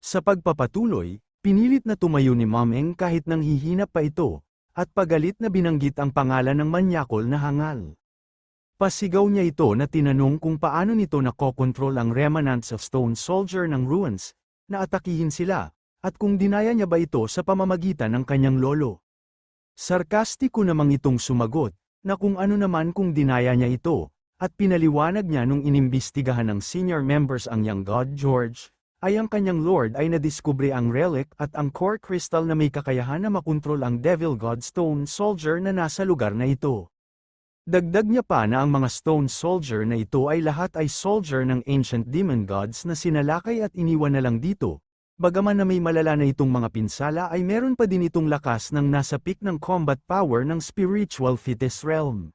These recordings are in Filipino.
Sa pagpapatuloy, pinilit na tumayo ni Mameng kahit nang hihina pa ito, at pagalit na binanggit ang pangalan ng manyakol na hangal. Pasigaw niya ito na tinanong kung paano nito nakokontrol ang remnants of Stone Soldier ng ruins, na atakihin sila, at kung dinaya niya ba ito sa pamamagitan ng kanyang lolo. Sarkastiko namang itong sumagot, na kung ano naman kung dinaya niya ito, at pinaliwanag niya nung inimbestigahan ng senior members ang Young God George, ay ang kanyang lord ay nadiskubre ang relic at ang core crystal na may kakayahan na makontrol ang Devil God Stone Soldier na nasa lugar na ito. Dagdag niya pa na ang mga Stone Soldier na ito ay lahat ay soldier ng Ancient Demon Gods na sinalakay at iniwan na lang dito. Bagaman na may malala na itong mga pinsala ay meron pa din itong lakas ng nasa peak ng combat power ng spiritual fitness realm.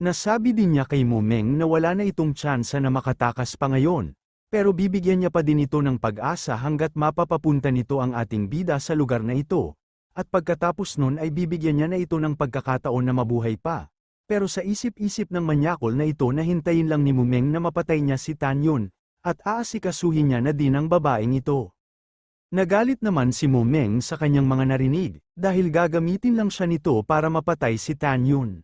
Nasabi din niya kay Momeng na wala na itong tsansa na makatakas pa ngayon, pero bibigyan niya pa din ito ng pag-asa hanggat mapapapunta nito ang ating bida sa lugar na ito, at pagkatapos nun ay bibigyan niya na ito ng pagkakataon na mabuhay pa. Pero sa isip-isip ng manyakol na ito na hintayin lang ni Momeng na mapatay niya si Tanyun, at aasikasuhin niya na din ang babaeng ito. Nagalit naman si Momeng sa kanyang mga narinig, dahil gagamitin lang siya nito para mapatay si Tanyun.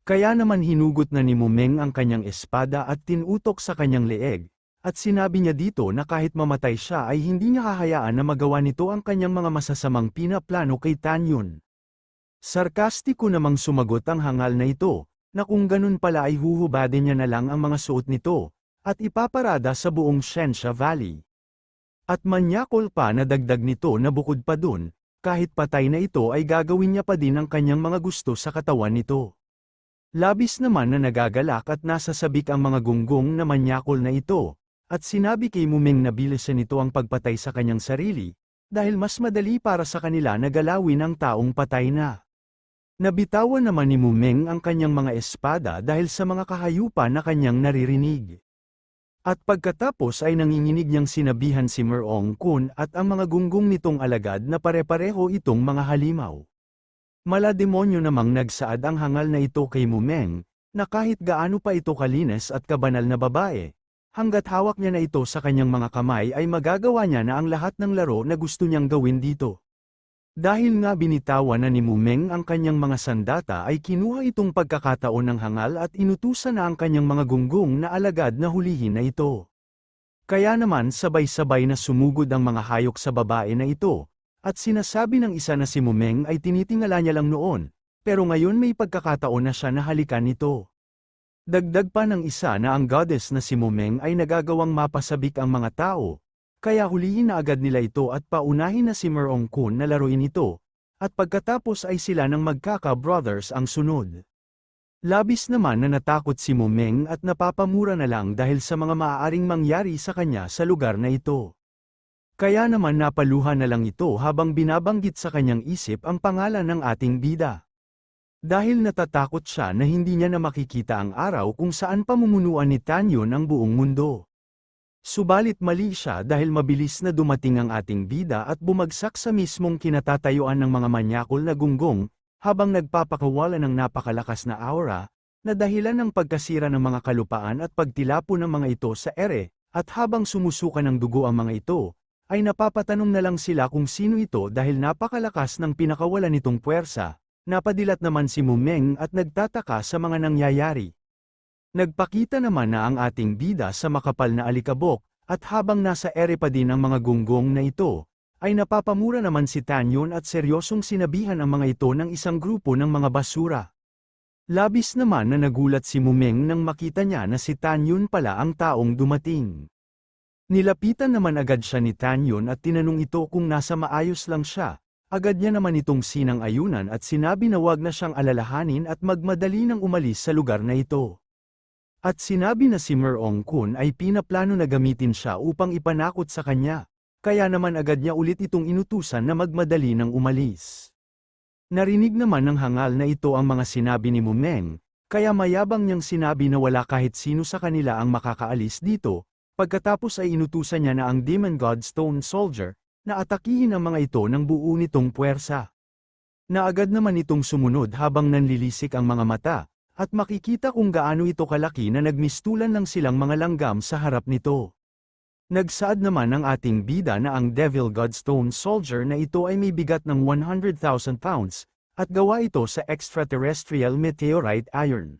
Kaya naman hinugot na ni Momeng ang kanyang espada at tinutok sa kanyang leeg, at sinabi niya dito na kahit mamatay siya ay hindi niya hahayaan na magawa nito ang kanyang mga masasamang pinaplano kay Tanyun. Sarkastiko namang sumagot ang hangal na ito, na kung ganun pala ay huhubadin niya na lang ang mga suot nito, at ipaparada sa buong Shensha Valley. At manyakol pa na dagdag nito na bukod pa dun, kahit patay na ito ay gagawin niya pa din ang kanyang mga gusto sa katawan nito. Labis naman na nagagalak at nasasabik ang mga gunggong na manyakol na ito, at sinabi kay Momeng na bilisan nito ang pagpatay sa kanyang sarili, dahil mas madali para sa kanila na galawin ang taong patay na. Nabitawan naman ni Momeng ang kanyang mga espada dahil sa mga kahayupan na kanyang naririnig. At pagkatapos ay nanginginig niyang sinabihan si Merong Kun at ang mga gunggong nitong alagad na pare-pareho itong mga halimaw. Malademonyo namang nagsaad ang hangal na ito kay Momeng, na kahit gaano pa ito kalinis at kabanal na babae, hanggat hawak niya na ito sa kanyang mga kamay ay magagawa niya na ang lahat ng laro na gusto niyang gawin dito. Dahil nga binitawan na ni Momeng ang kanyang mga sandata ay kinuha itong pagkakataon ng hangal at inutusan na ang kanyang mga gunggong na alagad na hulihin na ito. Kaya naman sabay-sabay na sumugod ang mga hayok sa babae na ito, at sinasabi ng isa na si Momeng ay tinitingala niya lang noon, pero ngayon may pagkakataon na siya na halikan nito. Dagdag pa ng isa na ang goddess na si Momeng ay nagagawang mapasabik ang mga tao, kaya hulihin na agad nila ito at paunahin na si Merong Kun na laruin ito, at pagkatapos ay sila ng magkaka-brothers ang sunod. Labis naman na natakot si Momeng at napapamura na lang dahil sa mga maaaring mangyari sa kanya sa lugar na ito. Kaya naman napaluha na lang ito habang binabanggit sa kanyang isip ang pangalan ng ating bida. Dahil natatakot siya na hindi niya na makikita ang araw kung saan pamumunuan ni Tanyun ang buong mundo. Subalit mali siya dahil mabilis na dumating ang ating bida at bumagsak sa mismong kinatatayuan ng mga manyakol na gunggong, habang nagpapakawala ng napakalakas na aura, na dahilan ng pagkasira ng mga kalupaan at pagtilapo ng mga ito sa ere, at habang sumusuka ng dugo ang mga ito, ay napapatanong na lang sila kung sino ito dahil napakalakas ng pinakawalan nitong puwersa. Napadilat naman si Momeng at nagtataka sa mga nangyayari. Nagpakita naman na ang ating bida sa makapal na alikabok, at habang nasa ere pa din ang mga gunggong na ito, ay napapamura naman si Tanyun at seryosong sinabihan ang mga ito ng isang grupo ng mga basura. Labis naman na nagulat si Momeng nang makita niya na si Tanyun pala ang taong dumating. Nilapitan naman agad siya ni Tanyun at tinanong ito kung nasa maayos lang siya. Agad niya naman itong sinang-ayunan at sinabi na wag na siyang alalahanin at magmadali nang umalis sa lugar na ito. At sinabi na si Merong Kun ay pinaplano na gamitin siya upang ipanakot sa kanya, kaya naman agad niya ulit itong inutusan na magmadali nang umalis. Narinig naman ng hangal na ito ang mga sinabi ni Momeng, kaya mayabang niyang sinabi na wala kahit sino sa kanila ang makakaalis dito, pagkatapos ay inutusan niya na ang Demon God Stone Soldier, na atakihin ang mga ito ng buo nitong puwersa. Naagad naman itong sumunod habang nanlilisik ang mga mata, at makikita kung gaano ito kalaki na nagmistulan lang silang mga langgam sa harap nito. Nagsaad naman ang ating bida na ang Devil Godstone Soldier na ito ay may bigat ng 100,000 pounds, at gawa ito sa extraterrestrial meteorite iron.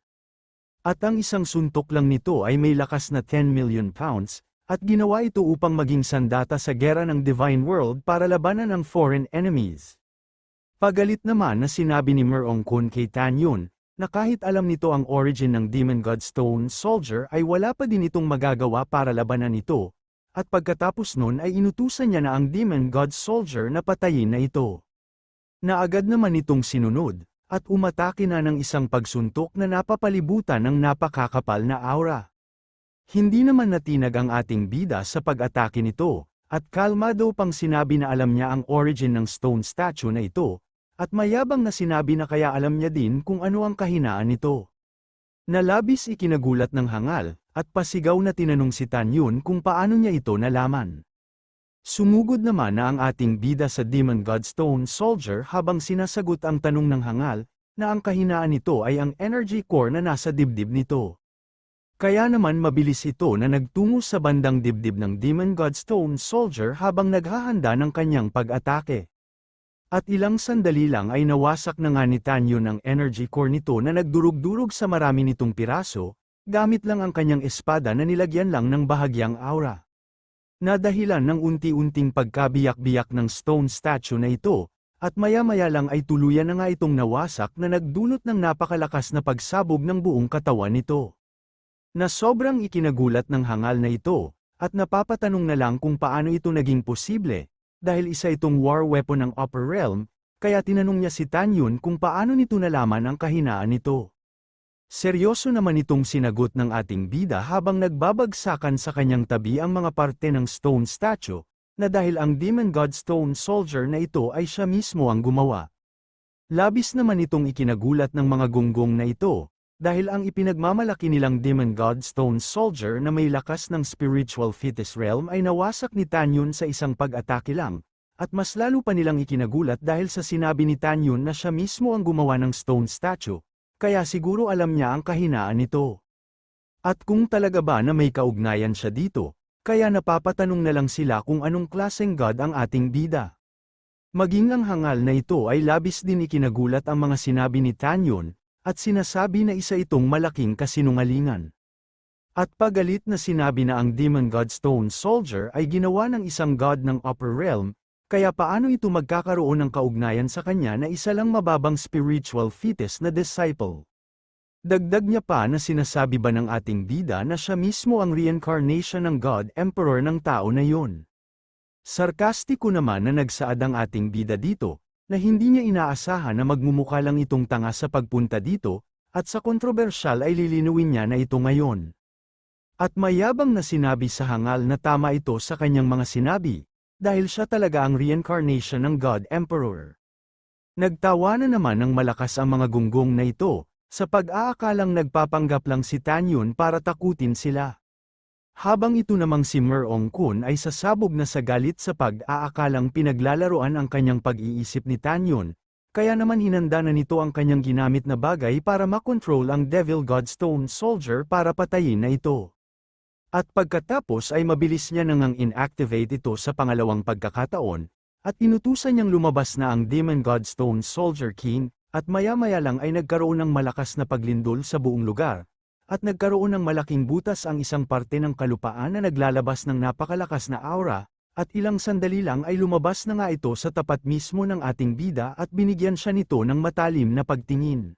At ang isang suntok lang nito ay may lakas na 10 million pounds, at ginawa ito upang maging sandata sa gera ng Divine World para labanan ang foreign enemies. Pagalit naman na sinabi ni Merong Kun kay Tan Yun, na kahit alam nito ang origin ng Demon Godstone Soldier ay wala pa din itong magagawa para labanan ito, at pagkatapos nun ay inutusan niya na ang Demon God Soldier na patayin na ito. Naagad naman itong sinunod, at umatake na ng isang pagsuntok na napapalibutan ng napakakapal na aura. Hindi naman natinag ang ating bida sa pag-atake nito, at kalmado pang sinabi na alam niya ang origin ng stone statue na ito, at mayabang na sinabi na kaya alam niya din kung ano ang kahinaan nito. Nalabis ikinagulat ng hangal, at pasigaw na tinanong si Tan Yun kung paano niya ito nalaman. Sumugod naman na ang ating bida sa Demon Godstone Soldier habang sinasagot ang tanong ng hangal, na ang kahinaan nito ay ang energy core na nasa dibdib nito. Kaya naman mabilis ito na nagtungo sa bandang dibdib ng Demon Godstone Soldier habang naghahanda ng kanyang pag-atake. At ilang sandali lang ay nawasak na nga ni Tan Yun ang energy core nito na nagdurug-durug sa marami nitong piraso, gamit lang ang kanyang espada na nilagyan lang ng bahagyang aura. Nadahilan ng unti-unting pagkabiyak-biyak ng stone statue na ito, at maya-maya lang ay tuluyan na nga itong nawasak na nagdulot ng napakalakas na pagsabog ng buong katawan nito. Na sobrang ikinagulat ng hangal na ito, at napapatanong na lang kung paano ito naging posible, dahil isa itong war weapon ng Upper Realm, kaya tinanong niya si Tan Yun kung paano nito nalaman ang kahinaan nito. Seryoso naman itong sinagot ng ating bida habang nagbabagsakan sa kanyang tabi ang mga parte ng stone statue, na dahil ang Demon Godstone Soldier na ito ay siya mismo ang gumawa. Labis naman itong ikinagulat ng mga gunggong na ito, dahil ang ipinagmamalaki nilang Demon Godstone Soldier na may lakas ng spiritual fetish realm ay nawasak ni Tan Yun sa isang pag-atake lang, at mas lalo pa nilang ikinagulat dahil sa sinabi ni Tan Yun na siya mismo ang gumawa ng stone statue. Kaya siguro alam niya ang kahinaan nito. At kung talaga ba na may kaugnayan siya dito, kaya napapatanong na lang sila kung anong klaseng god ang ating bida. Maging ang hangal na ito ay labis din ikinagulat ang mga sinabi ni Tan Yun, at sinasabi na isa itong malaking kasinungalingan. At pagalit na sinabi na ang Demon Godstone Soldier ay ginawa ng isang god ng Upper Realm, kaya paano ito magkakaroon ng kaugnayan sa kanya na isa lang mababang spiritual fetus na disciple? Dagdag niya pa na sinasabi ba ng ating bida na siya mismo ang reincarnation ng God Emperor ng tao na yun? Sarkastiko naman na nagsaad ang ating bida dito, na hindi niya inaasahan na magmumukha lang itong tanga sa pagpunta dito, at sa kontrobersyal ay lilinuwin niya na ito ngayon. At mayabang na sinabi sa hangal na tama ito sa kanyang mga sinabi, dahil siya talaga ang reincarnation ng God Emperor. Nagtawanan naman ng malakas ang mga gunggong na ito, sa pag-aakalang nagpapanggap lang si Tan Yun para takutin sila. Habang ito namang si Merong Kun ay sasabog na sa galit sa pag-aakalang pinaglalaroan ang kanyang pag-iisip ni Tan Yun, kaya naman hinanda na nito ang kanyang ginamit na bagay para makontrol ang Devil Godstone Soldier para patayin na ito. At pagkatapos ay mabilis niya nang inactivate ito sa pangalawang pagkakataon, at inutusan niyang lumabas na ang Demon Godstone Soldier King, at maya-maya lang ay nagkaroon ng malakas na paglindol sa buong lugar, at nagkaroon ng malaking butas ang isang parte ng kalupaan na naglalabas ng napakalakas na aura, at ilang sandali lang ay lumabas na nga ito sa tapat mismo ng ating bida at binigyan siya nito ng matalim na pagtingin.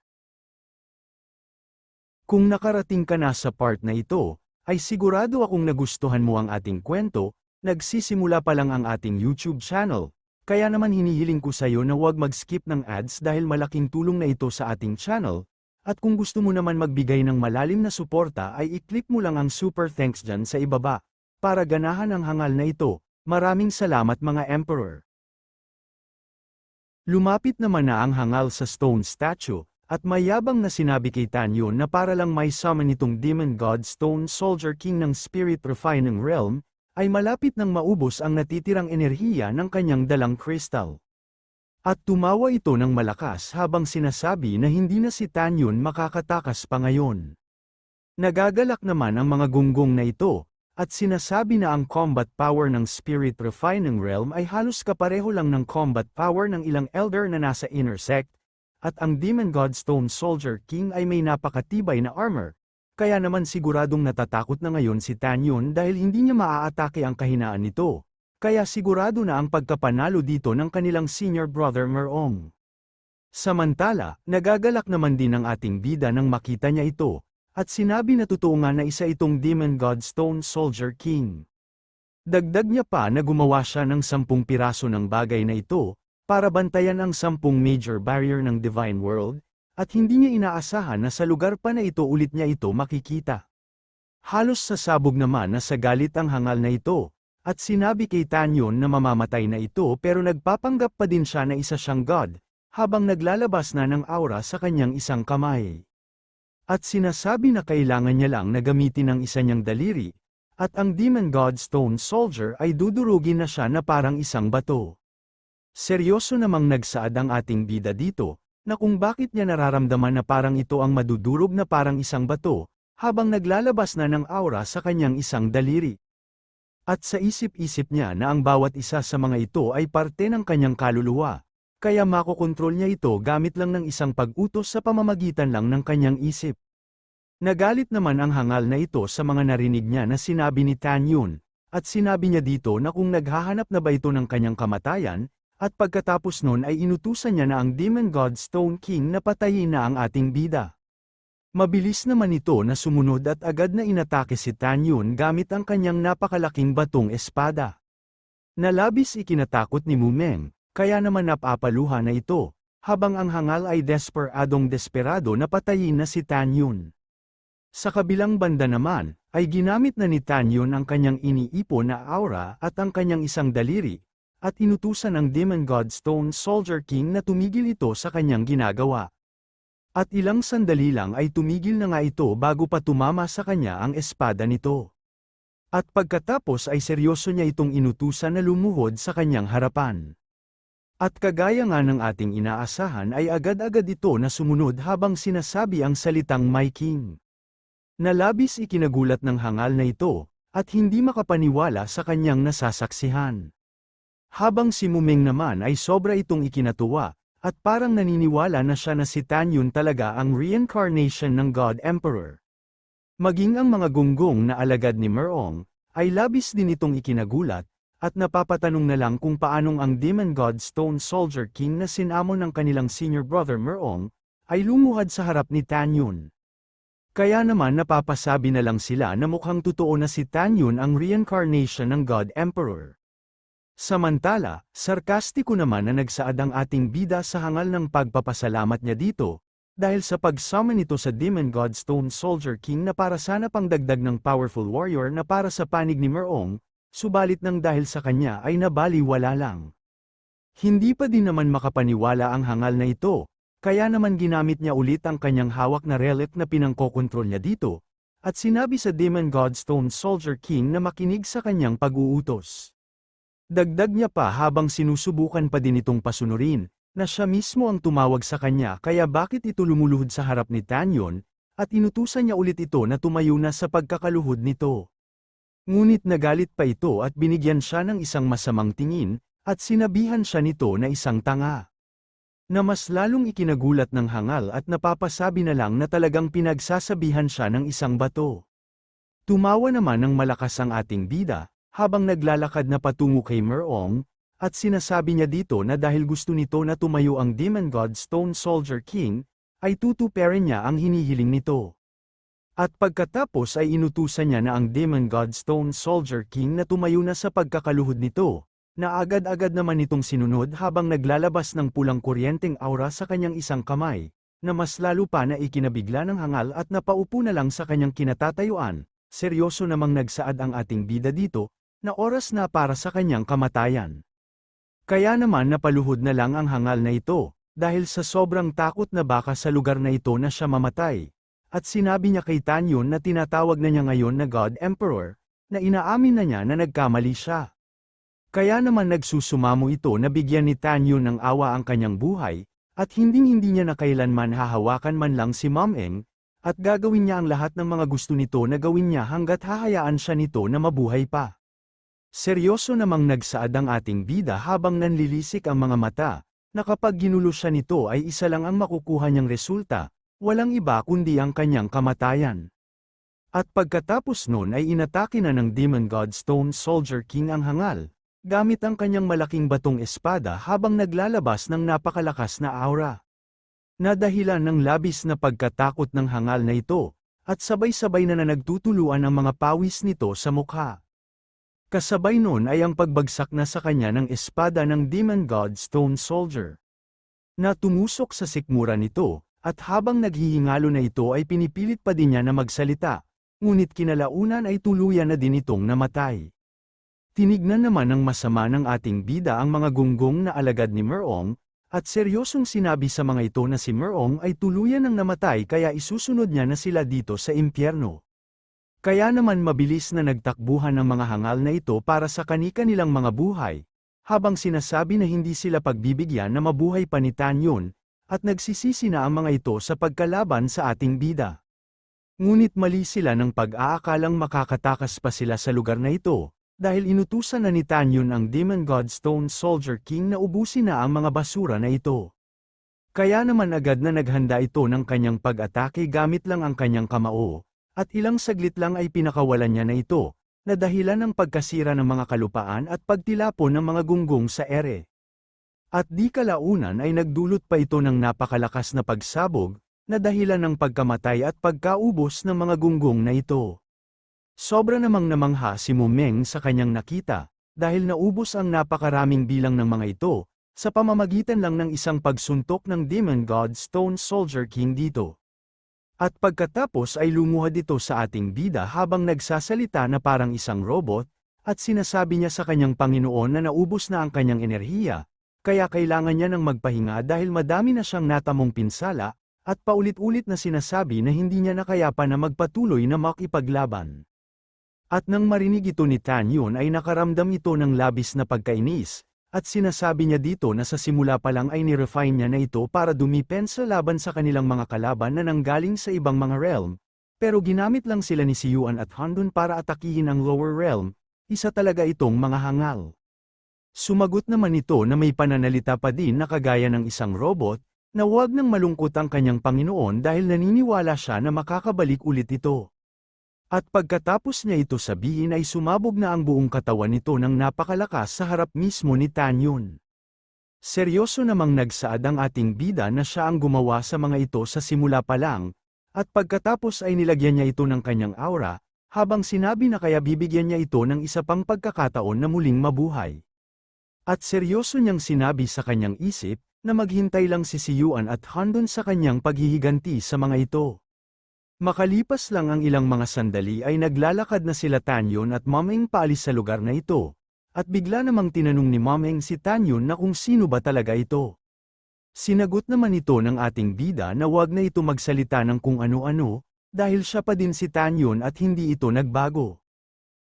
Kung nakarating ka na sa part na ito, ay sigurado akong nagustuhan mo ang ating kwento, nagsisimula pa lang ang ating YouTube channel, kaya naman hinihiling ko sa iyo na huwag mag-skip ng ads dahil malaking tulong na ito sa ating channel, at kung gusto mo naman magbigay ng malalim na suporta ay i-click mo lang ang super thanks dyan sa ibaba, para ganahan ang hangal na ito. Maraming salamat mga Emperor. Lumapit naman na ang hangal sa stone statue, at mayabang na sinabi kay Tan Yun na para lang may summon itong Demon Godstone Soldier King ng Spirit Refining Realm, ay malapit nang maubos ang natitirang enerhiya ng kanyang dalang crystal. At tumawa ito ng malakas habang sinasabi na hindi na si Tan Yun makakatakas pa ngayon. Nagagalak naman ang mga gunggong na ito, at sinasabi na ang combat power ng Spirit Refining Realm ay halos kapareho lang ng combat power ng ilang elder na nasa inner sect, at ang Demon God Stone Soldier King ay may napakatibay na armor, kaya naman siguradong natatakot na ngayon si Tan Yun dahil hindi niya maaatake ang kahinaan nito, kaya sigurado na ang pagkapanalo dito ng kanilang senior brother Merong. Samantala, nagagalak naman din ang ating bida nang makita niya ito, at sinabi na totoo nga na isa itong Demon God Stone Soldier King. Dagdag niya pa na gumawa siya ng 10 piraso ng bagay na ito, para bantayan ang 10 major barrier ng Divine World, at hindi niya inaasahan na sa lugar pa na ito ulit niya ito makikita. Halos sasabog naman na sa galit ang hangal na ito, at sinabi kay Tan Yun na mamamatay na ito pero nagpapanggap pa din siya na isa siyang God, habang naglalabas na ng aura sa kanyang isang kamay. At sinasabi na kailangan niya lang na gamitin ang isa niyang daliri, at ang Demon God Stone Soldier ay dudurugin na siya na parang isang bato. Seryoso namang nagsaad ang ating bida dito, na kung bakit niya nararamdaman na parang ito ang madudurog na parang isang bato, habang naglalabas na ng aura sa kanyang isang daliri. At sa isip-isip niya na ang bawat isa sa mga ito ay parte ng kanyang kaluluwa, kaya makokontrol niya ito gamit lang ng isang pag-utos sa pamamagitan lang ng kanyang isip. Nagalit naman ang hangal na ito sa mga narinig niya na sinabi ni Tan Yun, at sinabi niya dito na kung naghahanap na ba ito ng kanyang kamatayan, at pagkatapos nun ay inutusan niya na ang Demon God Stone King na patayin na ang ating bida. Mabilis naman ito na sumunod at agad na inatake si Tan Yun gamit ang kanyang napakalaking batong espada. Nalabis ikinatakot ni Mumeng, kaya naman napapaluha na ito, habang ang hangal ay desperado na patayin na si Tan Yun. Sa kabilang banda naman, ay ginamit na ni Tan Yun ang kanyang iniipon na aura at ang kanyang isang daliri, at inutusan ang Demon God Stone Soldier King na tumigil ito sa kanyang ginagawa. At ilang sandali lang ay tumigil na nga ito bago pa tumama sa kanya ang espada nito. At pagkatapos ay seryoso niya itong inutusan na lumuhod sa kanyang harapan. At kagaya nga ng ating inaasahan ay agad-agad ito na sumunod habang sinasabi ang salitang My King. Nalabis ikinagulat ng hangal na ito, at hindi makapaniwala sa kanyang nasasaksihan. Habang si Mumeng naman ay sobra itong ikinatuwa, at parang naniniwala na siya na si Tan Yun talaga ang reincarnation ng God Emperor. Maging ang mga gunggong na alagad ni Merong, ay labis din itong ikinagulat, at napapatanong na lang kung paanong ang Demon God Stone Soldier King na sinamon ng kanilang senior brother Merong, ay lumuhad sa harap ni Tan Yun. Kaya naman napapasabi na lang sila na mukhang totoo na si Tan Yun ang reincarnation ng God Emperor. Samantala, sarkastiko naman na nagsaad ang ating bida sa hangal ng pagpapasalamat niya dito, dahil sa pag-summon nito sa Demon God Stone Soldier King na para sana pang dagdag ng powerful warrior na para sa panig ni Merong, subalit nang dahil sa kanya ay nabaliwala lang. Hindi pa din naman makapaniwala ang hangal na ito, kaya naman ginamit niya ulit ang kanyang hawak na relic na pinangkokontrol niya dito, at sinabi sa Demon God Stone Soldier King na makinig sa kanyang pag-uutos. Dagdag niya pa habang sinusubukan pa din itong pasunurin, na siya mismo ang tumawag sa kanya kaya bakit ito lumuluhod sa harap ni Tan Yun, at inutusan niya ulit ito na tumayo na sa pagkakaluhod nito. Ngunit nagalit pa ito at binigyan siya ng isang masamang tingin, at sinabihan siya nito na isang tanga. Na mas lalong ikinagulat ng hangal at napapasabi na lang na talagang pinagsasabihan siya ng isang bato. Tumawa naman ng malakas ang ating bida, habang naglalakad na patungo kay Merong, at sinasabi niya dito na dahil gusto nito na tumayo ang Demon God Stone Soldier King, ay tutuparin niya ang hinihiling nito. At pagkatapos ay inutusan niya na ang Demon God Stone Soldier King na tumayo na sa pagkakaluhod nito, na agad-agad naman itong sinunod habang naglalabas ng pulang kuryenteng aura sa kanyang isang kamay, na mas lalo pa na ikinabigla ng hangal at napaupo na lang sa kanyang kinatatayuan. Seryoso namang nagsaad ang ating bida dito, na oras na para sa kanyang kamatayan. Kaya naman napaluhod na lang ang hangal na ito, dahil sa sobrang takot na baka sa lugar na ito na siya mamatay. At sinabi niya kay Tan Yun na tinatawag na niya ngayon na God Emperor, na inaamin na niya na nagkamali siya. Kaya naman nagsusumamo ito na bigyan ni Tan Yun ng awa ang kanyang buhay, at hinding-hindi niya na kailanman hahawakan man lang si Mom Eng, At gagawin niya ang lahat ng mga gusto nito na gawin niya hanggat hahayaan siya nito na mabuhay pa. Seryoso namang nagsaad ang ating bida habang nanlilisik ang mga mata, na kapag ginulo siya nito ay isa lang ang makukuha niyang resulta, walang iba kundi ang kanyang kamatayan. At pagkatapos nun ay inatake na ng Demon God Stone Soldier King ang hangal, gamit ang kanyang malaking batong espada habang naglalabas ng napakalakas na aura. Nadahilan ng labis na pagkatakot ng hangal na ito, at sabay-sabay na nagtutuluan ang mga pawis nito sa mukha. Kasabay nun ay ang pagbagsak na sa kanya ng espada ng Demon God Stone Soldier, na tumusok sa sikmura nito, at habang naghihingalo na ito ay pinipilit pa din niya na magsalita, ngunit kinalaunan ay tuluyan na din itong namatay. Tinignan naman ng masama ng ating bida ang mga gunggong na alagad ni Merong, at seryosong sinabi sa mga ito na si Merong ay tuluyan ng namatay kaya isusunod niya na sila dito sa impyerno. Kaya naman mabilis na nagtakbuhan ng mga hangal na ito para sa kani-kanilang mga buhay, habang sinasabi na hindi sila pagbibigyan na mabuhay pa ni Tanyon, at nagsisisi na ang mga ito sa pagkalaban sa ating bida. Ngunit mali sila ng pag-aakalang makakatakas pa sila sa lugar na ito, dahil inutusan na ni Tanyon ang Demon God Stone Soldier King na ubusin na ang mga basura na ito. Kaya naman agad na naghanda ito ng kanyang pag-atake gamit lang ang kanyang kamao, at ilang saglit lang ay pinakawalan niya na ito, na dahilan ng pagkasira ng mga kalupaan at pagtilapon ng mga gunggong sa ere. At di kalaunan ay nagdulot pa ito ng napakalakas na pagsabog, na dahilan ng pagkamatay at pagkaubos ng mga gunggong na ito. Sobra namang namangha si Mumeng sa kanyang nakita, dahil naubos ang napakaraming bilang ng mga ito, sa pamamagitan lang ng isang pagsuntok ng Demon God Stone Soldier King dito. At pagkatapos ay lumuhad ito sa ating bida habang nagsasalita na parang isang robot, at sinasabi niya sa kanyang Panginoon na naubos na ang kanyang enerhiya, kaya kailangan niya ng magpahinga dahil madami na siyang natamong pinsala, at paulit-ulit na sinasabi na hindi niya nakayapa na magpatuloy na makipaglaban. At nang marinig ito ni Tanyon ay nakaramdam ito ng labis na pagkainis, at sinasabi niya dito na sa simula pa lang ay nirefine niya na ito para dumipensa laban sa kanilang mga kalaban na nanggaling sa ibang mga realm, pero ginamit lang sila ni Si Yuan at Handun para atakihin ang lower realm, isa talaga itong mga hangal. Sumagot naman ito na may pananalita pa din na kagaya ng isang robot, na huwag nang malungkot ang kanyang Panginoon dahil naniniwala siya na makakabalik ulit ito. At pagkatapos niya ito sabihin ay sumabog na ang buong katawan nito ng napakalakas sa harap mismo ni Tanyon. Seryoso namang nagsaad ang ating bida na siya ang gumawa sa mga ito sa simula pa lang, at pagkatapos ay nilagyan niya ito ng kanyang aura, habang sinabi na kaya bibigyan niya ito ng isa pang pagkakataon na muling mabuhay. At seryoso niyang sinabi sa kanyang isip, na maghintay lang si Yuan at Handun sa kanyang paghihiganti sa mga ito. Makalipas lang ang ilang mga sandali ay naglalakad na sila Tanyon at Mameng paalis sa lugar na ito, at bigla namang tinanong ni Mameng si Tanyon na kung sino ba talaga ito. Sinagot naman ito ng ating bida na wag na ito magsalita ng kung ano-ano, dahil siya pa din si Tanyon at hindi ito nagbago.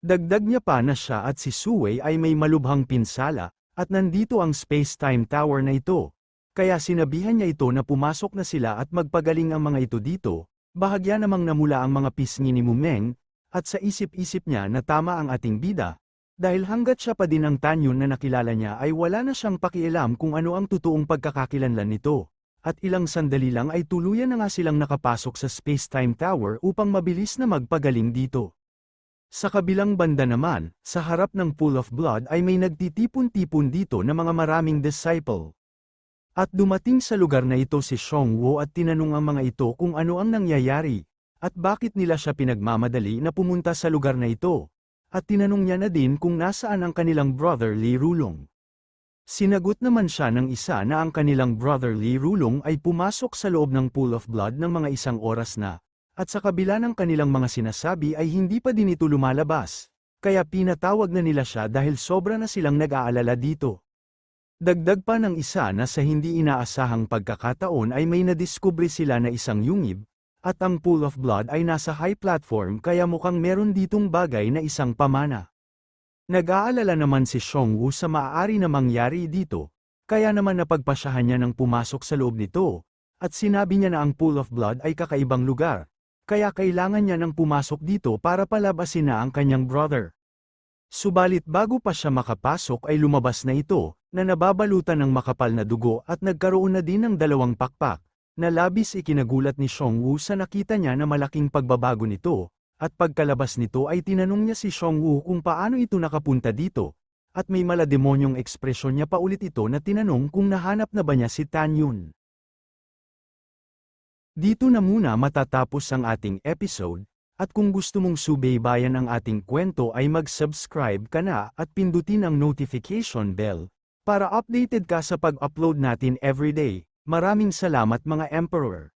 Dagdag niya pa na siya at si Suwei ay may malubhang pinsala, at nandito ang space-time tower na ito, kaya sinabihan niya ito na pumasok na sila at magpagaling ang mga ito dito. Bahagya namang namula ang mga pisngi ni Mumeng, at sa isip-isip niya na tama ang ating bida, dahil hanggat siya pa din ang Tanyon na nakilala niya ay wala na siyang pakialam kung ano ang totoong pagkakakilanlan nito, at ilang sandali lang ay tuluyan na nga silang nakapasok sa Space-Time Tower upang mabilis na magpagaling dito. Sa kabilang banda naman, sa harap ng Pool of Blood ay may nagtitipon-tipon dito na mga maraming disciple. At dumating sa lugar na ito si Xiongwu at tinanong ang mga ito kung ano ang nangyayari, at bakit nila siya pinagmamadali na pumunta sa lugar na ito, at tinanong niya na din kung nasaan ang kanilang brother Li Rulong. Sinagot naman siya ng isa na ang kanilang brother Li Rulong ay pumasok sa loob ng Pool of Blood ng mga isang oras na, at sa kabila ng kanilang mga sinasabi ay hindi pa din ito lumalabas, kaya pinatawag na nila siya dahil sobra na silang nag-aalala dito. Dagdag pa ng isa na sa hindi inaasahang pagkakataon ay may nadiskubre sila na isang yungib, at ang Pool of Blood ay nasa high platform kaya mukhang meron ditong bagay na isang pamana. Nag-aalala naman si Xiongwu sa maaari na mangyari dito, kaya naman napagpasyahan niya ng pumasok sa loob nito, at sinabi niya na ang Pool of Blood ay kakaibang lugar, kaya kailangan niya nang pumasok dito para palabasin na ang kanyang brother. Subalit bago pa siya makapasok ay lumabas na ito, na nababalutan ng makapal na dugo at nagkaroon na din ng dalawang pakpak, na labis ikinagulat ni Xiongwu sa nakita niya na malaking pagbabago nito, at pagkalabas nito ay tinanong niya si Xiongwu kung paano ito nakapunta dito, at may malademonyong ekspresyon niya paulit ito na tinanong kung nahanap na ba niya si Tan Yun. Dito na muna matatapos ang ating episode, at kung gusto mong subaybayan ang ating kwento ay mag-subscribe ka na at pindutin ang notification bell, para updated ka sa pag-upload natin everyday. Maraming salamat mga Emperor!